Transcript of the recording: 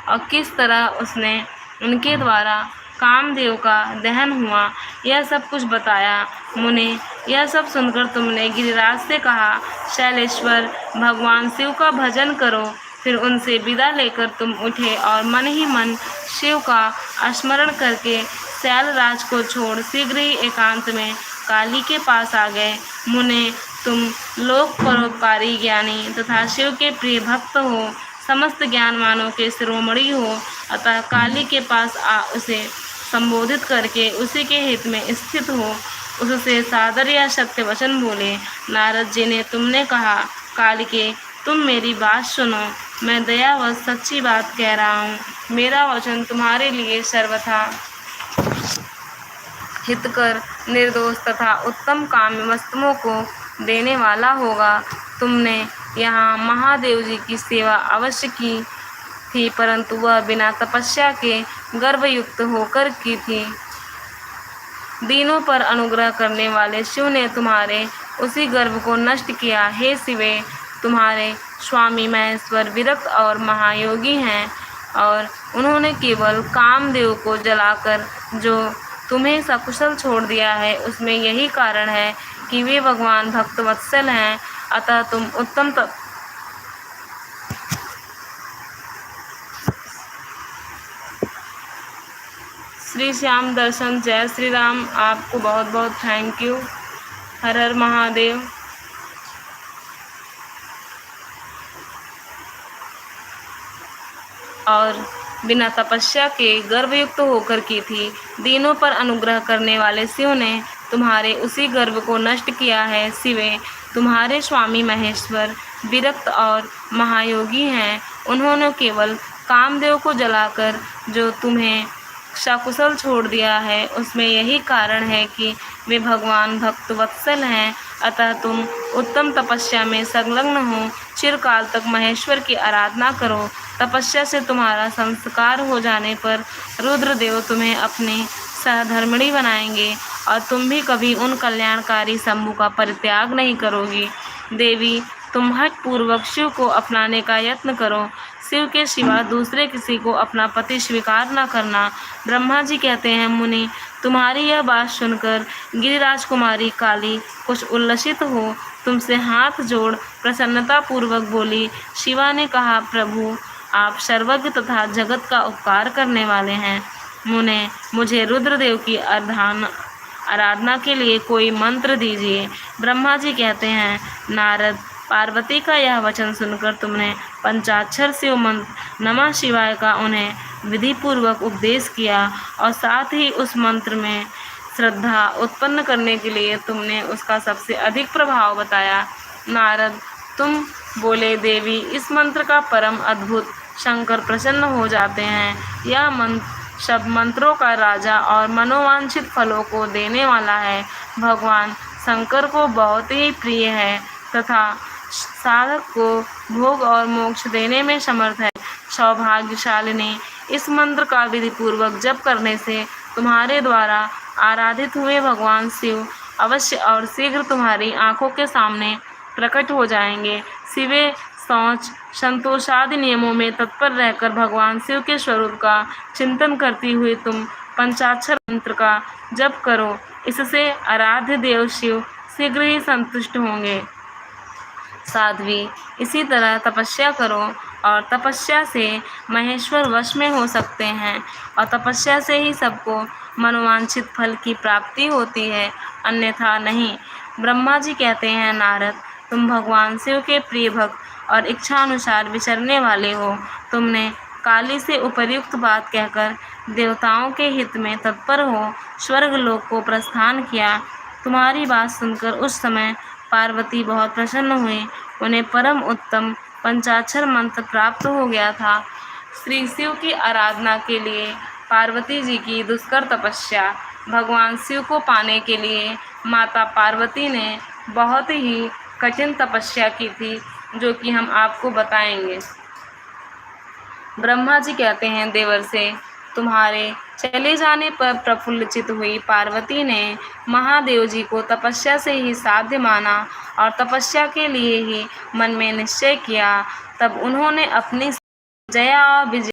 और किस तरह उसने उनके द्वारा कामदेव का दहन हुआ, यह सब कुछ बताया। मुने, यह सब सुनकर तुमने गिरिराज से कहा, शैलेश्वर, भगवान शिव का भजन करो। फिर उनसे विदा लेकर तुम उठे और मन ही मन शिव का स्मरण करके शैलराज को छोड़ शीघ्र ही एकांत में काली के पास आ गए। मुने, तुम लोक परोपकारी ज्ञानी तथा शिव के प्रिय भक्त हो, समस्त ज्ञानवानों के शिरोमणि हो, अतः काली के पास आ उसे संबोधित करके उसी के हित में स्थित हो, उससे सादर या सत्य वचन बोले। नारद जी ने तुमने कहा, कालिके, तुम मेरी बात सुनो, मैं दयावश सच्ची बात कह रहा हूँ। मेरा वचन तुम्हारे लिए सर्वथा हितकर, निर्दोष तथा उत्तम काम्य वस्तुओं को देने वाला होगा। तुमने यहाँ महादेव जी की सेवा अवश्य की थी, परंतु वह बिना तपस्या के गर्वयुक्त होकर की थी। दीनों पर अनुग्रह करने वाले शिव ने तुम्हारे उसी गर्व को नष्ट किया। हे शिवे, तुम्हारे स्वामी महेश्वर विरक्त और महायोगी हैं, और उन्होंने केवल कामदेव को जलाकर जो तुम्हें सकुशल छोड़ दिया है, उसमें यही कारण है कि वे भगवान भक्तवत्सल हैं। अतः तुम उत्तम श्री श्याम दर्शन। जय श्री राम। आपको बहुत बहुत थैंक यू। हर हर महादेव। और बिना तपस्या के गर्वयुक्त होकर की थी। दीनों पर अनुग्रह करने वाले शिव ने तुम्हारे उसी गर्व को नष्ट किया है। शिवे, तुम्हारे स्वामी महेश्वर विरक्त और महायोगी हैं। उन्होंने केवल कामदेव को जलाकर जो तुम्हें सकुशल छोड़ दिया है, उसमें यही कारण है कि वे भगवान भक्तवत्सल हैं। अतः तुम उत्तम तपस्या में संलग्न हो, चिरकाल तक महेश्वर की आराधना करो। तपस्या से तुम्हारा संस्कार हो जाने पर रुद्रदेव तुम्हें अपनी सहधर्मिणी बनाएंगे और तुम भी कभी उन कल्याणकारी शंभु का परित्याग नहीं करोगी। देवी, तुम हठपूर्वक शिव को अपनाने का यत्न करो। शिव के सिवा दूसरे किसी को अपना पति स्वीकार न करना। ब्रह्मा जी कहते हैं, मुनि, तुम्हारी यह बात सुनकर गिरिराज कुमारी काली कुछ उल्लसित हो तुमसे हाथ जोड़ प्रसन्नता पूर्वक बोली। शिवा ने कहा, प्रभु, आप सर्वज्ञ तथा जगत का उपकार करने वाले हैं। मुने, मुझे रुद्रदेव की आराधना के लिए कोई मंत्र दीजिए। ब्रह्मा जी कहते हैं, नारद, पार्वती का यह वचन सुनकर तुमने पंचाक्षर शिव मंत्र नमः शिवाय का उन्हें विधिपूर्वक उपदेश किया और साथ ही उस मंत्र में श्रद्धा उत्पन्न करने के लिए तुमने उसका सबसे अधिक प्रभाव बताया। नारद, तुम बोले, देवी, इस मंत्र का परम अद्भुत शंकर प्रसन्न हो जाते हैं। यह मंत्र सब मंत्रों का राजा और मनोवांछित फलों को देने वाला है। भगवान शंकर को बहुत ही प्रिय है तथा साधक को भोग और मोक्ष देने में समर्थ है। सौभाग्यशालिनी, इस मंत्र का विधि पूर्वक जप करने से तुम्हारे द्वारा आराधित हुए भगवान शिव अवश्य और शीघ्र तुम्हारी आंखों के सामने प्रकट हो जाएंगे। शिवे, शौच, संतोष आदि नियमों में तत्पर रहकर भगवान शिव के स्वरूप का चिंतन करती हुई तुम पंचाक्षर मंत्र का जप करो। इससे आराध्य देव शिव शीघ्र ही संतुष्ट होंगे। साध्वी, इसी तरह तपस्या करो और तपस्या से महेश्वर वश में हो सकते हैं और तपस्या से ही सबको मनोवांछित फल की प्राप्ति होती है, अन्यथा नहीं। ब्रह्मा जी कहते हैं, नारद, तुम भगवान शिव के प्रिय भक्त और इच्छानुसार विचरने वाले हो। तुमने काली से उपर्युक्त बात कहकर देवताओं के हित में तत्पर हो स्वर्ग लोक को प्रस्थान किया। तुम्हारी बात सुनकर उस समय पार्वती बहुत प्रसन्न हुई। उन्हें परम उत्तम पंचाक्षर मंत्र प्राप्त हो गया था। श्री शिव की आराधना के लिए पार्वती जी की दुष्कर तपस्या। भगवान शिव को पाने के लिए माता पार्वती ने बहुत ही कठिन तपस्या की थी, जो कि हम आपको बताएंगे। ब्रह्मा जी कहते हैं, देवर से तुम्हारे चले जाने पर प्रफुल्लित हुई पार्वती ने महादेव जी को तपस्या से ही साध्य माना और तपस्या के लिए ही मन में निश्चय किया। तब उन्होंने अपनी जया और विजय